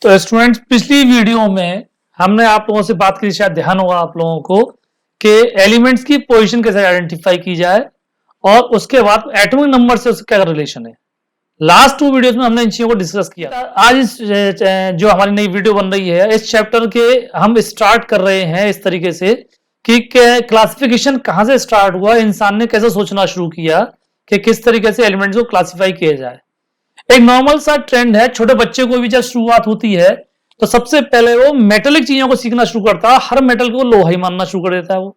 तो स्टूडेंट्स, पिछली वीडियो में हमने आप लोगों से बात की, शायद ध्यान होगा आप लोगों को, कि एलिमेंट्स की पोजीशन कैसे आइडेंटिफाई की जाए और उसके बाद एटॉमिक नंबर से उसका क्या रिलेशन है। लास्ट 2 वीडियोस में हमने इन चीजों को डिस्कस किया। आज इस जो हमारी नई वीडियो बन रही है, इस चैप्टर के हम स्टार्ट कर रहे हैं इस तरीके से कि क्लासिफिकेशन कहां से स्टार्ट हुआ, इंसान ने कैसे सोचना शुरू किया कि किस तरीके से एलिमेंट्स को क्लासिफाई किया जाए। एक नॉर्मल सा ट्रेंड है, छोटे बच्चे को भी जब शुरुआत होती है तो सबसे पहले वो मेटेलिक चीजों को सीखना शुरू करता है, हर मेटल को लोहा ही मानना शुरू कर देता है। वो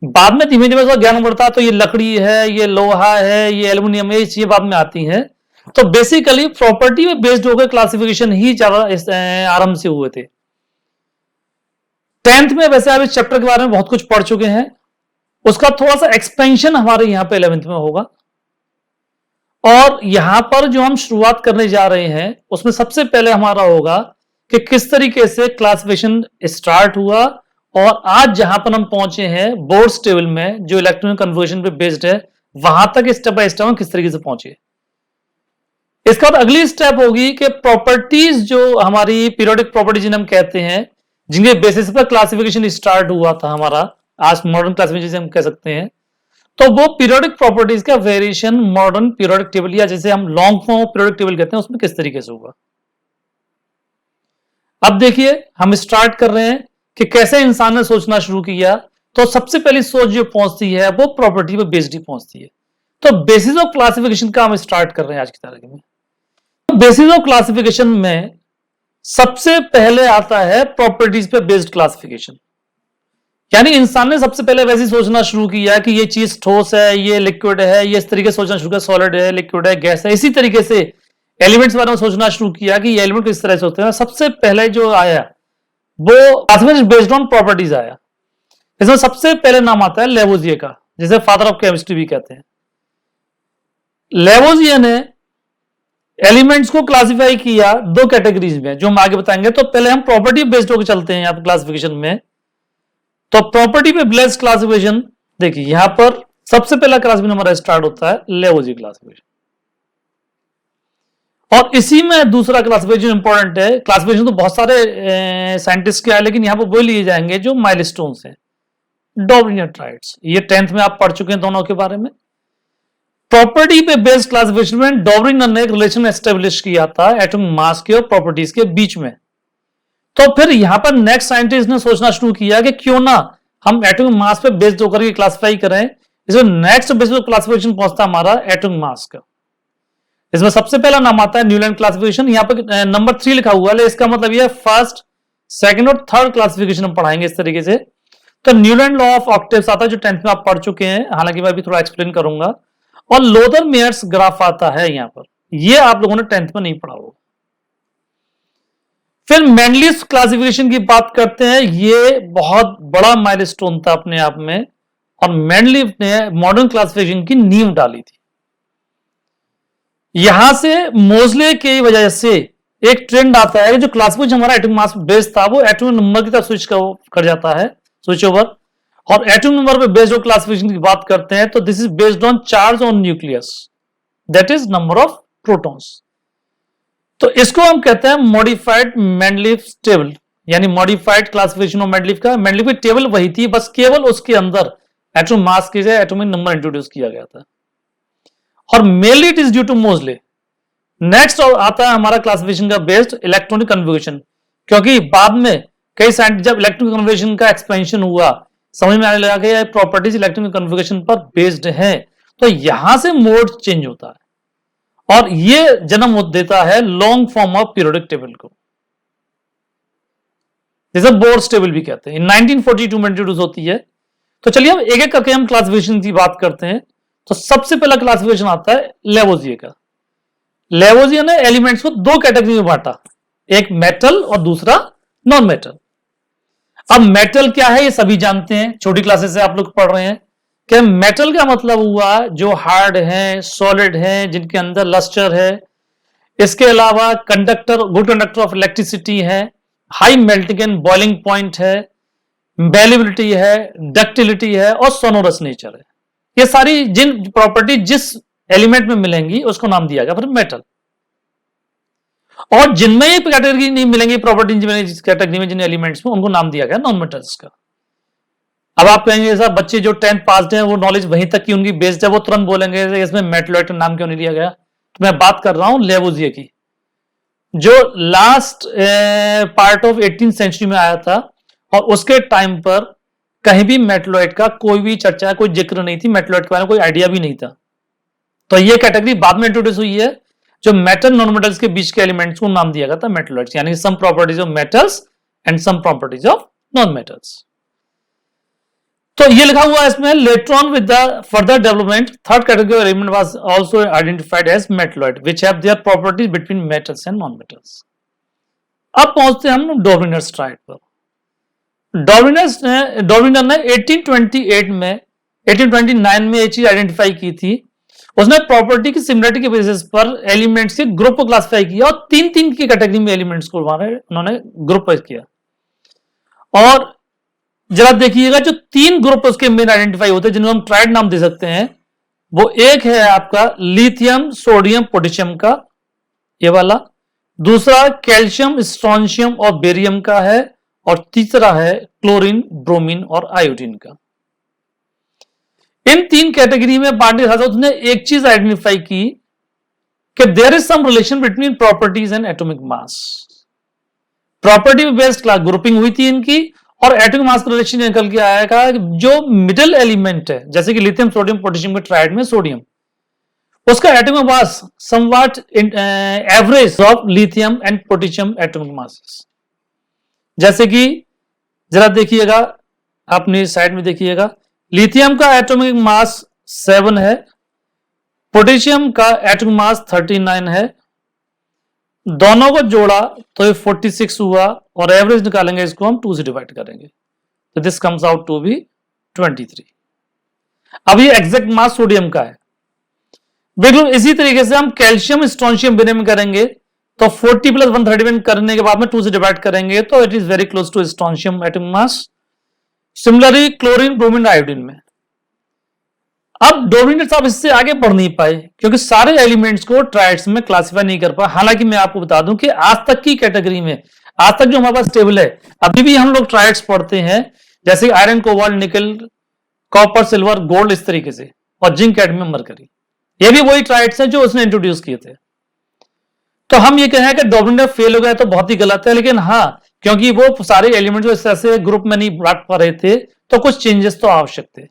बाद में धीमे धीमे उसका ज्ञान बढ़ता है तो ये लकड़ी है, ये लोहा है, ये एल्यूमिनियम है, ये चीजें बाद में आती हैं। तो बेसिकली प्रॉपर्टी में बेस्ड होकर क्लासिफिकेशन ही आरंभ से हुए थे। 10th में वैसे आप इस चैप्टर के बारे में बहुत कुछ पढ़ चुके हैं, उसका थोड़ा सा एक्सपेंशन हमारे यहां पे 11th में होगा। और यहां पर जो हम शुरुआत करने जा रहे हैं उसमें सबसे पहले हमारा होगा कि किस तरीके से क्लासिफिकेशन स्टार्ट हुआ और आज जहां पर हम पहुंचे हैं बोर्ड्स टेबल में जो इलेक्ट्रॉनिक कन्वर्जन पे बेस्ड है, वहां तक स्टेप बाय स्टेप हम किस तरीके से पहुंचे। इसके बाद अगली स्टेप होगी कि प्रॉपर्टीज जो हमारी पीरियोडिक प्रॉपर्टीज जिन्हें हम कहते हैं, जिनके बेसिस पर क्लासिफिकेशन स्टार्ट हुआ था हमारा, आज मॉडर्न क्लासिफिकेशन हम कह सकते हैं। तो वो पीरियोडिक प्रॉपर्टीज का वेरिएशन मॉडर्न पीरियोडिक टेबल या जैसे हम लॉन्ग फॉर्म पीरियोडिक टेबल कहते हैं उसमें किस तरीके से होगा। अब देखिए हम स्टार्ट कर रहे हैं कि कैसे इंसान ने सोचना शुरू किया। तो सबसे पहली सोच जो पहुंचती है वो प्रॉपर्टी पे बेस्ड ही पहुंचती है। तो बेसिस ऑफ क्लासिफिकेशन का हम स्टार्ट कर रहे हैं आज की तारीख में। तो बेसिस ऑफ क्लासिफिकेशन में सबसे पहले आता है प्रॉपर्टीज पे बेस्ड क्लासिफिकेशन। यानी इंसान ने सबसे पहले वैसे सोचना शुरू किया कि ये चीज ठोस है, ये लिक्विड है, ये इस तरीके से सोचना शुरू किया, सॉलिड है, लिक्विड है, गैस है। इसी तरीके से एलिमेंट्स बारे में सोचना शुरू किया कि ये एलिमेंट किस तरह से होते हैं। सबसे पहले जो आया वो क्लासिफिकेशन बेस्ड ऑन प्रॉपर्टीज आया। इसमें सबसे पहले नाम आता है लेवोजिए का, जिसे फादर ऑफ केमिस्ट्री भी कहते हैं। लेवोजिए ने एलिमेंट्स को क्लासिफाई किया 2 कैटेगरीज में, जो हम आगे बताएंगे। तो पहले हम प्रॉपर्टी बेस्ड होकर चलते हैं यहाँ पर क्लासिफिकेशन में। तो प्रॉपर्टी पे बेस्ड क्लासिफिकेशन देखिए, यहां पर सबसे पहला क्लासिफिकेशन हमारा स्टार्ट होता है लेवोजी क्लासिफिकेशन। और इसी में दूसरा क्लासिफिकेशन इंपॉर्टेंट है। क्लासिफिकेशन तो बहुत सारे साइंटिस्ट के हैं, लेकिन यहां पर वो लिए जाएंगे जो माइलस्टोन्स हैं, डॉर्विन ट्राइड्स। ये 10th में आप पढ़ चुके हैं दोनों के बारे में। प्रॉपर्टी पे बेस्ड क्लासिफिकेशन में डॉर्विन ने एक रिलेशन एस्टेब्लिश किया था एटॉमिक मास के और प्रॉपर्टीज के बीच में। तो फिर यहां पर नेक्स्ट साइंटिस्ट ने सोचना शुरू किया कि क्यों ना हम एटॉमिक मास पे बेस्ड होकर के क्लासिफाई करें। इसमें नेक्स्ट बेस्ड क्लासिफिकेशन पहुंचता हमारा एटॉमिक मास का। इसमें सबसे पहला नाम आता है न्यूलैंड क्लासिफिकेशन। यहां पर नंबर 3 लिखा हुआ है, इसका मतलब यह फर्स्ट, सेकंड और थर्ड क्लासिफिकेशन हम पढ़ाएंगे इस तरीके से। तो न्यूलैंड लॉ ऑफ ऑक्टेव्स आता है जो 10th में आप पढ़ चुके हैं, हालांकि मैं अभी थोड़ा एक्सप्लेन करूंगा। और लोथर मेयर्स ग्राफ आता है यहां पर, यह आप लोगों ने 10th में नहीं पढ़ा होगा। फिर मेंडलीव क्लासिफिकेशन की बात करते हैं। ये बहुत बड़ा माइलस्टोन था अपने आप में, और मेंडलीव ने मॉडर्न क्लासिफिकेशन की नींव डाली थी। यहां से मोजले की वजह से एक ट्रेंड आता है कि जो क्लासिफिकेशन हमारा एटॉमिक मास बेस्ड था वो एटॉमिक नंबर की तरफ स्विच कर जाता है, स्विच ओवर। और एटॉमिक नंबर पे बेस्ड ऑन क्लासिफिकेशन की बात करते हैं तो this is based on charge on nucleus, that is number of protons. तो इसको हम कहते हैं मॉडिफाइड मेंडलीव टेबल, यानी मॉडिफाइड क्लासिफिकेशन ऑफ मेंडलीव का। मेंडलीव की टेबल वही थी, बस केवल उसके अंदर एटॉमिक मास की जगह एटॉमिक नंबर इंट्रोड्यूस किया गया था। और mainly it is due to Moseley. Next आता है हमारा क्लासिफिकेशन का बेस्ड इलेक्ट्रॉनिक कन्फिगरेशन, क्योंकि बाद में कई साइंटिस्ट जब इलेक्ट्रॉनिक कन्फिगरेशन का एक्सपेंशन हुआ, समझ में आने लगा कि ये प्रॉपर्टीज इलेक्ट्रॉनिक कन्फिगरेशन पर बेस्ड है, तो यहां से मोड चेंज होता है और ये जन्म देता है long form of periodic table को, जैसे बोर्ड्स टेबल भी कहते हैं। 1942 में इंट्रोड्यूस होती है। तो चलिए हम एक एक करके हम क्लासिफिकेशन की बात करते हैं। तो सबसे पहला क्लासिफिकेशन आता है लेवोजिए का। लेवोजिए ने एलिमेंट्स को 2 कैटेगरी में बांटा, एक मेटल और दूसरा नॉन मेटल। अब मेटल क्या है ये सभी जानते हैं, छोटी क्लासेस से आप लोग पढ़ रहे हैं कि मेटल का मतलब हुआ जो हार्ड है, सॉलिड है, जिनके अंदर लस्टर है, इसके अलावा conductor, good conductor of electricity है, high melting and boiling point है, बेलिबिलिटी है, डक्टिलिटी है और सोनोरस नेचर है। ये सारी जिन प्रॉपर्टी जिस एलिमेंट में मिलेंगी उसको नाम दिया गया फिर मेटल। और जिनमें ये कैटेगरी नहीं मिलेंगी प्रॉपर्टी इंजीनियरिंग कैटेगरी में जिन एलिमेंट्स में, उनको नाम दिया गया नॉन मेटल्स का। अब आप कहेंगे सर बच्चे जो 10th पास हैं वो नॉलेज वहीं तक की उनकी बेस्ड है, वो तुरंत बोलेंगे इसमें मेटलॉइड का नाम क्यों नहीं लिया गया। तो मैं बात कर रहा हूं लेवुजिये की, जो last part of 18th century में आया था, और उसके टाइम पर कहीं भी मेटलॉइड का कोई भी चर्चा, कोई जिक्र नहीं थी, मेटलॉइड के बारे में कोई आइडिया भी नहीं था। तो ये कैटेगरी बाद में इंट्रोड्यूस हुई है, जो मेटल नॉन मेटल्स के बीच के एलिमेंट्स को नाम दिया गया था मेटलॉइड्स, यानी some properties of metals and some properties of non metals. तो ये लिखा हुआ है इसमें, later on with the further development third category of element was also identified as metalloid which have their properties between metals and non metals. अब पहुंचते हैं हम डॉर्विनर्स ट्राइड पर। डॉर्विनर ने 1829 में एक चीज आइडेंटिफाई की थी। उसने प्रॉपर्टी की सिमिलरिटी के बेसिस पर एलिमेंट्स के ग्रुप को क्लासिफाई किया और तीन तीन की कैटेगरी में एलिमेंट्स को उन्होंने ग्रुप किया। और जरा देखिएगा, जो तीन ग्रुप उसके मेन आइडेंटिफाई होते हैं जिनको हम ट्राइड नाम दे सकते हैं, वो एक है आपका लिथियम सोडियम पोटेशियम का, ये वाला। दूसरा कैल्शियम स्ट्रोंशियम और बेरियम का है, और तीसरा है क्लोरीन ब्रोमीन और आयोडीन का। इन तीन कैटेगरी में बांटने के साथ उसने एक चीज आइडेंटिफाई की कि there is some relation between properties and atomic mass. Property based class grouping हुई थी इनकी, और एटॉमिक मास का रिलेशन निकल के आएगा जो मिडिल एलिमेंट है, जैसे कि लिथियम सोडियम पोटेशियम के ट्राइड में सोडियम, उसका atomic mass somewhat average of lithium and potassium atomic masses. जैसे कि जरा देखिएगा, अपनी साइड में देखिएगा, लिथियम का एटॉमिक मास 7 है, पोटेशियम का एटॉमिक मास 39 है, दोनों को जोड़ा तो ये 46 हुआ, और एवरेज निकालेंगे इसको हम 2 से डिवाइड करेंगे तो this comes out to be 23। अब ये एग्जैक्ट मास सोडियम का है। बिल्कुल इसी तरीके से हम कैल्शियम स्ट्रोंशियम बेरियम करेंगे तो 40 + 131 करने के बाद में 2 से डिवाइड करेंगे तो it is very close to strontium atomic mass. Similarly chlorine bromine iodine में। अब डॉर्विनर साहब इससे आगे बढ़ नहीं पाए क्योंकि सारे एलिमेंट्स को ट्राइड्स में क्लासिफाई नहीं कर पाए। हालांकि मैं आपको बता दूं कि आज तक की कैटेगरी में, आज तक जो हमारे पास टेबल है, अभी भी हम लोग ट्राइड्स पढ़ते हैं, जैसे iron cobalt nickel copper silver gold इस तरीके से, और जिंक कैडमियम मरकरी, ये भी वही ट्राइड्स हैं जो उसने इंट्रोड्यूस किए थे। तो हम ये कहें कि डॉर्विनर फेल हो गया तो बहुत ही गलत है, लेकिन हाँ, क्योंकि वो सारे एलिमेंट जो ऐसे ग्रुप में नहीं बांट पा रहे थे तो कुछ चेंजेस तो आवश्यक थे।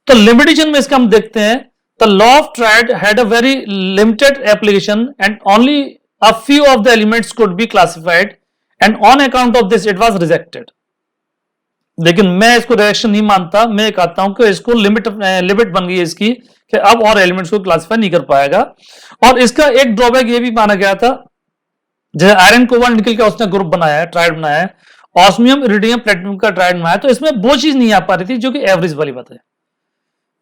तो लिमिटेशन में इसका हम देखते हैं, the law of tried had a very limited application and only a few of the elements could be classified and on account of this it was rejected. लेकिन मैं इसको रिजेक्शन नहीं मानता, मैं कहता हूं कि इसको लिमिट बन गई है इसकी कि अब और एलिमेंट्स को क्लासिफाई नहीं कर पाएगा। और इसका एक ड्रॉबैक ये भी माना गया था, जैसे आयरन कोबाल्ट निकल के उसने ग्रुप बनाया है, ट्राइड बनाया है, ऑस्मियम इरिडियम प्लेटिनम का ट्राइड बनाया, तो इसमें वो चीज नहीं आ पा रही थी जो कि एवरेज वाली बात है।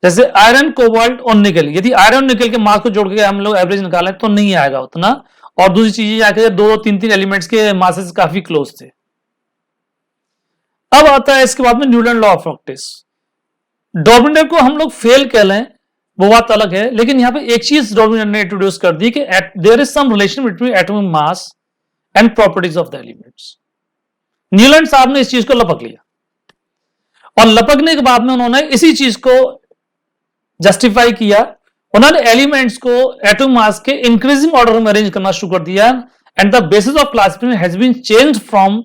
जैसे आयरन कोबाल्ट और निकल, यदि आयरन निकल के मास को जोड़ के हम लोग एवरेज निकालें तो नहीं आएगा उतना। और दूसरी चीज आके 2-3 एलिमेंट्स के मासेस काफी क्लोज थे। अब आता है इसके बाद में न्यूटन लॉ ऑफ प्रैक्टिस। डॉर्विनर को हम लोग फेल कह लें वो बात अलग है, लेकिन यहां पे एक चीज डॉर्विनर ने इंट्रोड्यूस कर दी कि there is some relation between atomic mass and properties of the elements. Newland साहब ने इस चीज को लपक लिया, और लपकने के बाद में उन्होंने इसी चीज को जस्टिफाई किया। उन्होंने एलिमेंट्स को एटॉमिक मास के इंक्रीजिंग ऑर्डर में अरेंज करना शुरू कर दिया, and the basis of classification has been changed from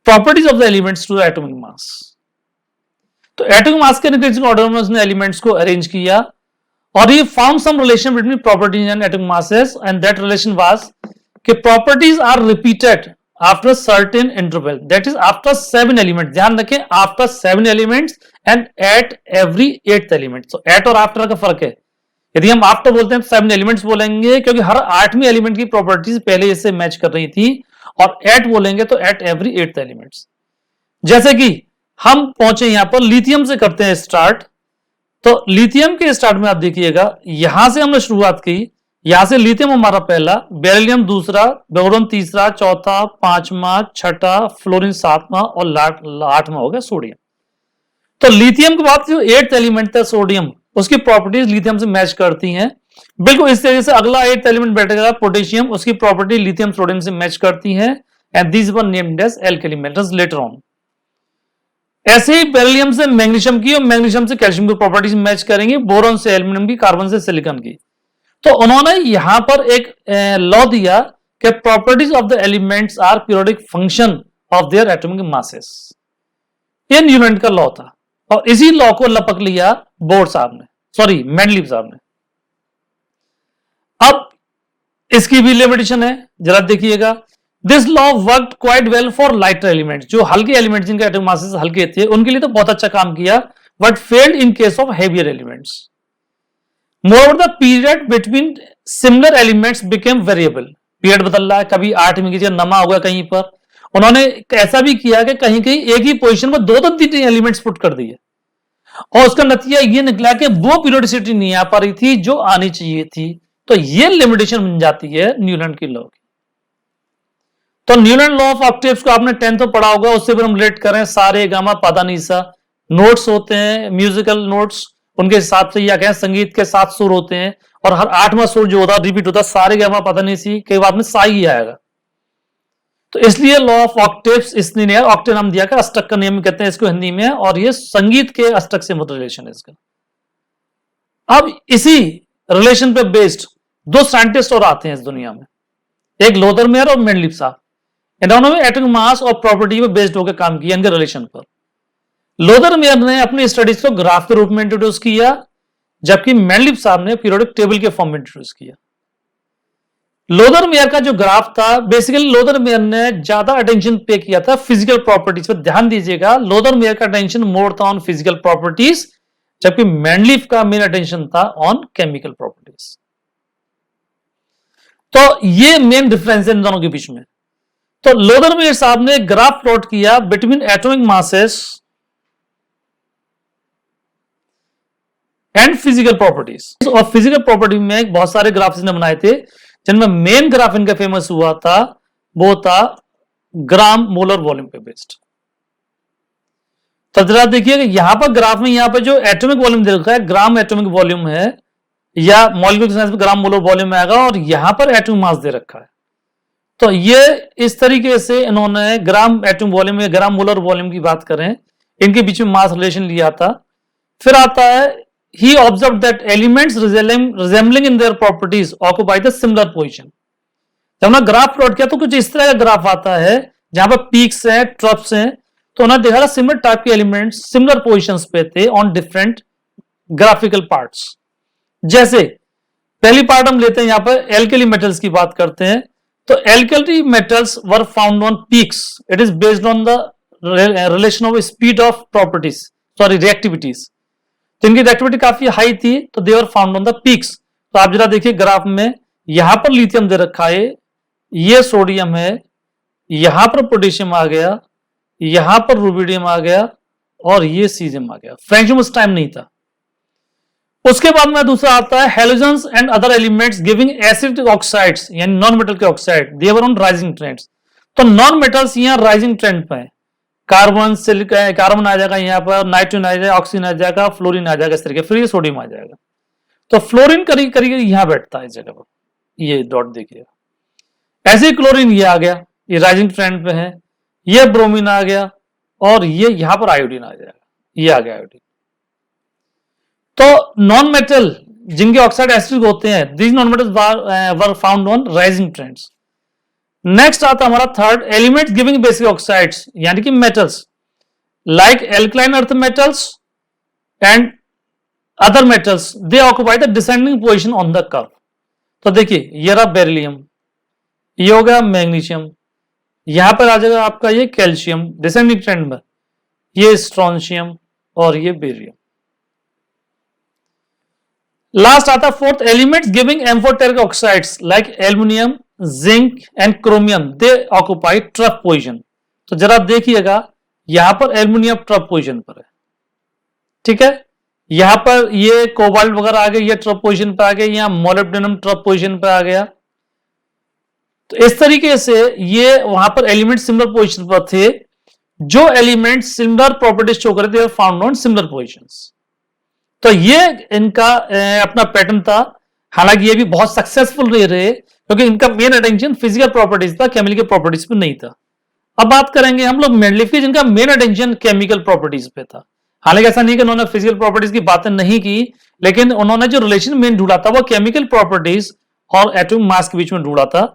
properties of the elements to atomic mass. तो एटॉमिक मास के इंक्रीजिंग ऑर्डर में उसने एलिमेंट्स को अरेंज किया, और he found some relation between properties and atomic masses, and that relation was कि properties are repeated after certain interval, that is after 7 elements। ध्यान रखें, after 7 elements and at every 8th element। so at और after का फर्क है। यदि हम after बोलते हैं तो 7 elements बोलेंगे क्योंकि हर 8वें एलिमेंट की प्रॉपर्टीज पहले इससे मैच कर रही थी, और at बोलेंगे तो at every 8th elements। जैसे कि हम पहुंचे यहां पर लिथियम से करते हैं स्टार्ट। तो लिथियम के स्टार्ट में आप देखिएगा, यहां से हमने शुरुआत की, यहां से लिथियम हमारा पहला, बेरिलियम दूसरा, बोरोन तीसरा, चौथा, पांचवा, छठा, फ्लोरीन सातवां, और 8वां हो गया सोडियम। तो लिथियम के बाद जो 8th एलिमेंट था सोडियम, उसकी प्रॉपर्टीज लिथियम से मैच करती हैं। बिल्कुल इस तरीके से अगला 8th एलिमेंट बैठेगा पोटेशियम, उसकी प्रॉपर्टी लिथियम सोडियम से मैच करती है and these were named as alkali metals later on. ऐसे ही बेरिलियम से मैग्नीशियम की और मैग्नीशियम से कैल्शियम की प्रॉपर्टीज मैच करेंगे, बोरॉन से एल्यूमिनियम की, कार्बन से सिलिकॉन की। तो उन्होंने यहां पर एक लॉ दिया कि properties of the elements are periodic function of their atomic masses. ये न्यूलैंड का लॉ था और इसी लॉ को लपक लिया बोर साहब ने, सॉरी मेंडलीव साहब ने। अब इसकी भी लिमिटेशन है, जरा देखिएगा। This law worked quite well for lighter elements, जो हल्के एलिमेंट्स जिनके एटॉमिक मासेस हल्के थे उनके लिए तो बहुत अच्छा काम किया, but failed in case of heavier elements. More the period between similar elements became variable, period बदल रहा है, कभी 8 में कीजिए नमा हुआ कहीं पर। उन्होंने ऐसा भी किया कि कहीं कहीं एक ही पोजीशन पर 2-3 एलिमेंट्स पुट कर दिए और उसका नतीजा ये निकला कि वो पीरियोडिसिटी नहीं आ पा रही थी जो आनी चाहिए थी। तो ये लिमिटेशन बन जाती है न्यूलैंड की लॉ की। तो न्यूलैंड लॉ ऑफ ऑक्टेव्स को आपने 10th में पढ़ा होगा, उससे भी हम रिलेट करें, सारे गामा पादा नीसा नोट्स होते हैं, म्यूजिकल नोट्स, उनके हिसाब से या कहें संगीत के 7 सुर होते हैं और हर 8वां सुर जो होता है रिपीट होता है, सारे गामा पादा नीसी के बाद में सा ही आएगा। तो इसलिए लॉ ऑफ ऑक्टेव्स इसने नहीं, ऑक्टेव नाम दिया, अष्टक का नियम कहते हैं इसको हिंदी में, और ये संगीत के अष्टक से मतलब रिलेशन है इसका। अब इसी रिलेशन पे बेस्ड 2 साइंटिस्ट और आते हैं इस दुनिया में, एक लोदरमेयर और मेंडलीव साहब। इन्होंने एटॉमिक मास और प्रॉपर्टी पे बेस्ड होकर काम किया इनके रिलेशन पर। लोदरमेयर ने अपनी स्टडीज को ग्राफ के रूप में इंट्रोड्यूस किया, जबकि मेंडलीव साहब ने पीरियोडिक टेबल के फॉर्म में इंट्रोड्यूस किया। लोदरमेयर का जो ग्राफ था, बेसिकली लोदरमेयर ने ज्यादा अटेंशन पे किया था फिजिकल प्रॉपर्टीज पर। ध्यान दीजिएगा, लोदरमेयर का अटेंशन मोर था ऑन फिजिकल प्रॉपर्टीज, जबकि मेंडलीव का मेन अटेंशन था ऑन केमिकल प्रॉपर्टीज। तो ये मेन डिफरेंस है इन दोनों के बीच में। तो लोदरमेयर साहब ने ग्राफ प्लॉट किया between atomic masses and physical properties, और फिजिकल प्रॉपर्टी में बहुत सारे ग्राफ इसने बनाए थे, जिनमें मेन ग्राफ इनका फेमस हुआ था वो था ग्राम मोलर वॉल्यूम पे बेस्ड। तो जरा देखिए यहां पर ग्राफ में, यहां पर जो एटॉमिक वॉल्यूम दे रखा है ग्राम एटॉमिक वॉल्यूम है, या मॉलिक्यूलर साइंस में ग्राम मोलर वॉल्यूम आएगा, और यहां पर एटॉमिक मास दे रखा है। तो ये इस तरीके से इन्होंने ग्राम एटॉमिक वॉल्यूम या ग्राम मोलर वॉल्यूम की बात करें, इनके बीच में मास रिलेशन लिया था। फिर आता है he observed that elements resembling in their properties occupy the similar position। जब हमने ग्राफ प्लॉट किया तो कुछ इस तरह का ग्राफ आता है जहां पर पीक्स हैं, ट्रफ्स हैं, तो उन्होंने देखा सिमिलर टाइप के एलिमेंट्स सिमिलर पोजीशंस पे थे ऑन डिफरेंट ग्राफिकल पार्ट्स। जैसे पहली पार्ट हम लेते हैं, यहां पर एल्कली मेटल्स की बात करते हैं। तो alkali metals were found on peaks, it is based on the relation of speed of properties, sorry reactivities. तो इनकी रिएक्टिविटी काफी हाई थी, तो they were found on the peaks. तो आप जरा देखिए ग्राफ में, यहां पर लिथियम दे रखा है, ये सोडियम है, यहां पर पोटेशियम आ गया, यहां पर रुबिडियम आ गया, और ये सीजियम आ गया। फ्रेंशियम उस टाइम नहीं था। उसके बाद में दूसरा आता है halogens and other elements giving acidic oxides, यानी नॉन मेटल के oxide, they were on rising trends. तो नॉन मेटल्स यहां राइजिंग ट्रेंड पे है, कार्बन सिलिकॉन, कार्बन आ जाएगा यहाँ पर, नाइट्रोजन आ जाएगा, ऑक्सीजन आ जाएगा, फ्लोरीन आ जाएगा, इस तरीके, फिर ये सोडियम आ जाएगा। तो फ्लोरीन करीब करीब यहां बैठता है इस जगह पर, ये डॉट देखिएगा। ऐसे ही क्लोरीन ये आ गया, ये राइजिंग ट्रेंड पे है, ये ब्रोमीन आ गया, और ये यहां पर आयोडीन आ जाएगा, ये आ गया आयोडीन। तो नॉन मेटल जिनके ऑक्साइड एसिडिक होते हैं, these non metals were found on rising trends. Next आता हमारा third, elements giving basic oxides, यानी कि metals like alkaline earth metals and other metals, they occupy the descending position on the curve. तो देखिए ये रहा बेरिलियम, ये हो गया मैग्नीशियम, यहां पर आ जाएगा आपका ये कैल्शियम डिसेंडिंग ट्रेंड में, ये स्ट्रोंशियम और ये बेरियम। लास्ट आता fourth, elements giving amphoteric oxides like aluminium, zinc and chromium, they occupy trough position. तो जरा देखिएगा यहां पर एल्युमिनियम ट्रफ पोजीशन पर है, ठीक है, यहां पर ये कोबाल्ट वगैरह आ गए, ये ट्रफ पोजीशन पर आ गए, यहां मोलिब्डेनम ट्रफ पोजीशन पर आ गया। तो इस तरीके से ये वहां पर एलिमेंट सिमिलर पोजीशन पर थे, जो एलिमेंट सिमिलर प्रॉपर्टीज शो करते थे फाउंड ऑन सिमिलर पोजीशंस। तो ये इनका अपना पैटर्न था। हालांकि ये भी बहुत सक्सेसफुल रहे क्योंकि इनका मेन अटेंशन फिजिकल प्रॉपर्टीज था, केमिकल प्रॉपर्टीज पे नहीं था। अब बात करेंगे हम लोग मैंडलीफ की, जिनका मेन अटेंशन केमिकल प्रॉपर्टीज पे था। हालांकि ऐसा नहीं कि उन्होंने फिजिकल प्रॉपर्टीज की बातें नहीं की, लेकिन उन्होंने जो रिलेशन मेन ढूंढा था वो केमिकल प्रॉपर्टीज और एटॉमिक मास के बीच में ढूंढा था।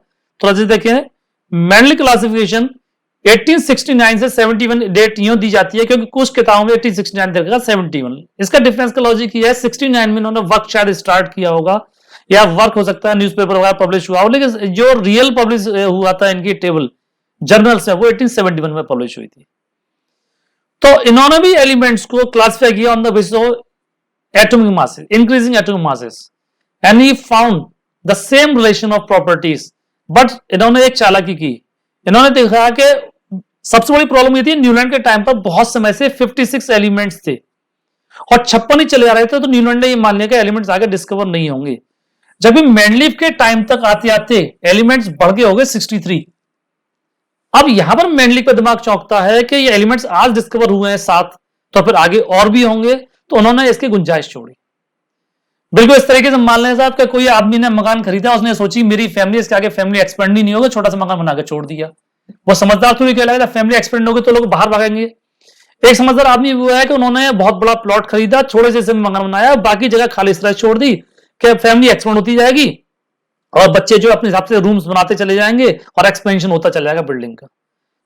तो जैसे देखिए मैंडली क्लासिफिकेशन 1869 से 71 डेट यूं दी जाती है क्योंकि कुछ किताबों में 1869 देखा 71। इसका डिफरेंस का लॉजिक ये है 69 में इन्होंने वर्क शायद स्टार्ट किया होगा या वर्क हो सकता है न्यूज़पेपर वगैरह पब्लिश हुआ हो, लेकिन जो रियल पब्लिश हुआ था इनकी टेबल जर्नल से वो 1871 में पब्लिश हुई थी। तो इन्होंने भी एलिमेंट्स को क्लासिफाई किया on the basis of atomic masses, increasing atomic masses, and he found the same relation of properties. But इन्होंने एक चालाकी की, इन्होंने देखा कि सबसे बड़ी प्रॉब्लम ये थी न्यूलैंड के टाइम पर बहुत समय से 56 एलिमेंट्स थे और 56 ही चले आ रहे थे, तो न्यूलैंड ने ये मान लिया कि एलिमेंट्स आगे डिस्कवर नहीं होंगे। जब भी मैंडलीफ के टाइम तक आते आते एलिमेंट्स बढ़ गए हो गए 63। अब यहां पर मैंडलीफ का दिमाग चौंकता है कि ये एलिमेंट्स आज डिस्कवर हुए हैं 7, तो फिर आगे और भी होंगे, तो उन्होंने इसकी गुंजाइश छोड़ी। बिल्कुल इस तरीके से मान लें साहब कि कोई आदमी ने मकान खरीदा, उसने सोची मेरी फैमिली इसके आगे फैमिली एक्सपेंड ही नहीं होगा, छोटा सा मकान बना के छोड़ दिया। वो समझदार थोड़ी क्या लगेगा, फैमिली एक्सपेंड होगी तो लोग बाहर भागेंगे। एक समझदार आदमी हुआ है कि उन्होंने बहुत बड़ा प्लॉट खरीदा, छोटे से मकान बनाया, बाकी जगह खाली इस तरह छोड़ दी कि फैमिली एक्सपेंड होती जाएगी और बच्चे जो अपने हिसाब से रूम्स बनाते चले जाएंगे और एक्सपेंशन होता चला जाएगा बिल्डिंग का।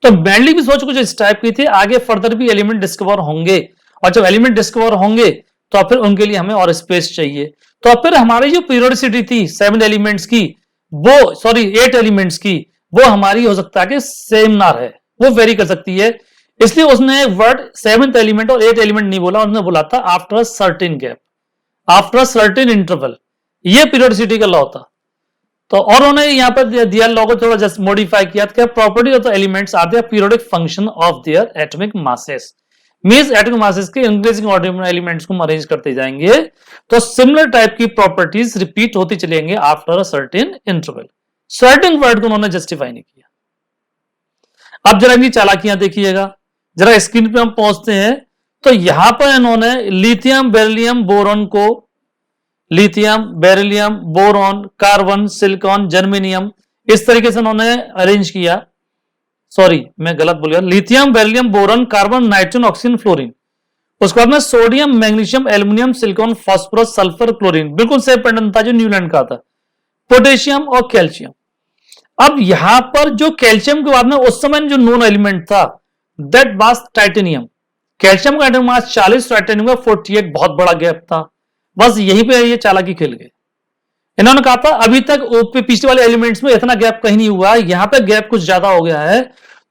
तो मैंडली की सोच कुछ इस टाइप की थी, आगे फर्दर भी एलिमेंट डिस्कवर होंगे और जब एलिमेंट डिस्कवर होंगे तो फिर उनके लिए हमें और स्पेस चाहिए। तो फिर हमारी जो पीरियोडिसिटी थी 7 एलिमेंट्स की, वो 8 एलिमेंट्स की, वो हमारी हो सकता है कि सेम ना रहे, वो वेरी कर सकती है। इसलिए उसने वर्ड 7th एलिमेंट और 8 एलिमेंट नहीं बोला, उसने बोला था after certain gap, after certain interval. ये पीरियोडिसिटी का लॉ था। तो और उन्होंने यहां पर दिया लॉ को थोड़ा जस्ट मॉडिफाई किया था, property of the elements are the periodic function of their atomic masses. Means atomic masses के इंक्रीजिंग ऑर्डर में एलिमेंट्स को अरेंज करते जाएंगे तो सिमिलर टाइप की प्रॉपर्टीज रिपीट होती चलेंगे after a certain interval. Certain word को उन्होंने जस्टिफाई नहीं किया। अब जरा इनकी चालाकियां देखिएगा, जरा स्क्रीन पे हम पहुंचते हैं। तो यहां पर इन्होंने लिथियम बेरिलियम बोरॉन को, lithium beryllium boron carbon silicon germanium इस तरीके से उन्होंने अरेंज किया। सॉरी मैं गलत बोल गया, lithium beryllium boron carbon nitrogen oxygen fluorine, उसके बाद में sodium magnesium aluminium silicon phosphorus sulphur chlorine, बिल्कुल सेम पैटर्न था जो न्यूलैंड का था, पोटेशियम और कैल्शियम। अब यहां पर जो कैल्शियम के बाद में उस समय जो नोन एलिमेंट था दैट वाज टाइटेनियम। कैल्शियम का एटॉमिक मास 40, टाइटेनियम का 48, बहुत बड़ा गैप था। बस यहीं पे ये चालाकी खेल गए। इन्होंने कहा था अभी तक पिछले वाले एलिमेंट्स में इतना गैप कहीं नहीं हुआ, यहां पे गैप कुछ ज्यादा हो गया है।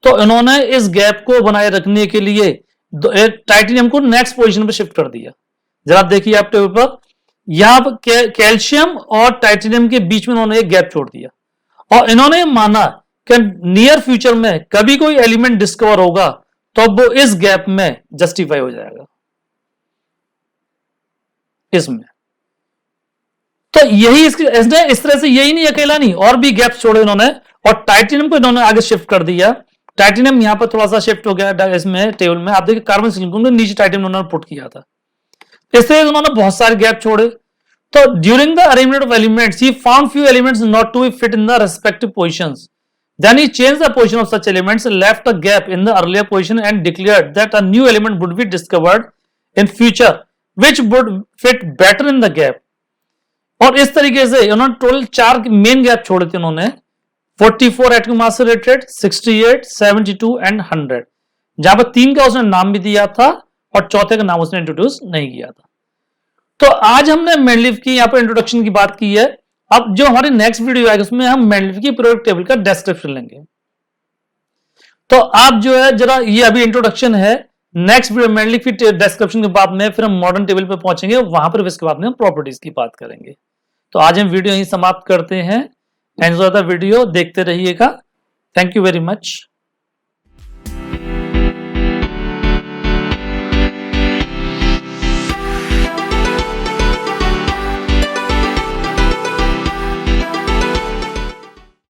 तो इन्होंने इस गैप को बनाए रखने के लिए टाइटेनियम को नेक्स्ट पोजीशन पे शिफ्ट कर दिया। जरा देखिए आप टेबल पर, यहां पर कैल्शियम और टाइटेनियम के बीच में उन्होंने एक गैप छोड़ दिया और इन्होंने माना कि नियर फ्यूचर में कभी कोई एलिमेंट डिस्कवर होगा तो वो इस गैप में जस्टिफाई हो जाएगा इसमें। तो यही इस तरह से यही नहीं, अकेला नहीं, और भी गैप्स छोड़े इन्होंने और टाइटेनियम को इन्होंने आगे शिफ्ट कर दिया। टाइटेनियम यहां पर थोड़ा सा शिफ्ट हो गया इसमें टेबल में, आप देखिए कार्बन सिलिकॉन को नीचे टाइटेनियम उन्होंने पुट किया था। इस तरह से उन्होंने बहुत सारे गैप छोड़े। तो during the arrangement of elements he found few elements not to be fit in the respective positions, then he changed the position of such elements, left a gap in the earlier position and declared that a new element would be discovered in future which would fit better in the gap। और इस तरीके से उन्होंने total 4 main gap छोड़े थे उन्होंने, 44 atomic mass related, 68, 72 and 100, जहां पर 3 का उसने नाम भी दिया था और चौथे का नाम उसने इंट्रोड्यूस नहीं किया था। तो आज हमने मैंडलीफ की यहां पर इंट्रोडक्शन की बात की है। अब जो हमारी नेक्स्ट वीडियो आएगी उसमें हम मैंडलीफ की पीरियोडिक टेबल का डिस्क्रिप्शन लेंगे। तो आप जो है जरा ये अभी इंट्रोडक्शन है, नेक्स्ट वीडियो मैंडलीफ की डिस्क्रिप्शन के बाद में फिर हम मॉडर्न टेबल पे पहुंचेंगे, वहां पर इसके बाद में हम प्रॉपर्टीज की बात करेंगे। तो आज हम वीडियो यहीं समाप्त करते हैं। एंजॉय द वीडियो, देखते रहिएगा। Thank you very much.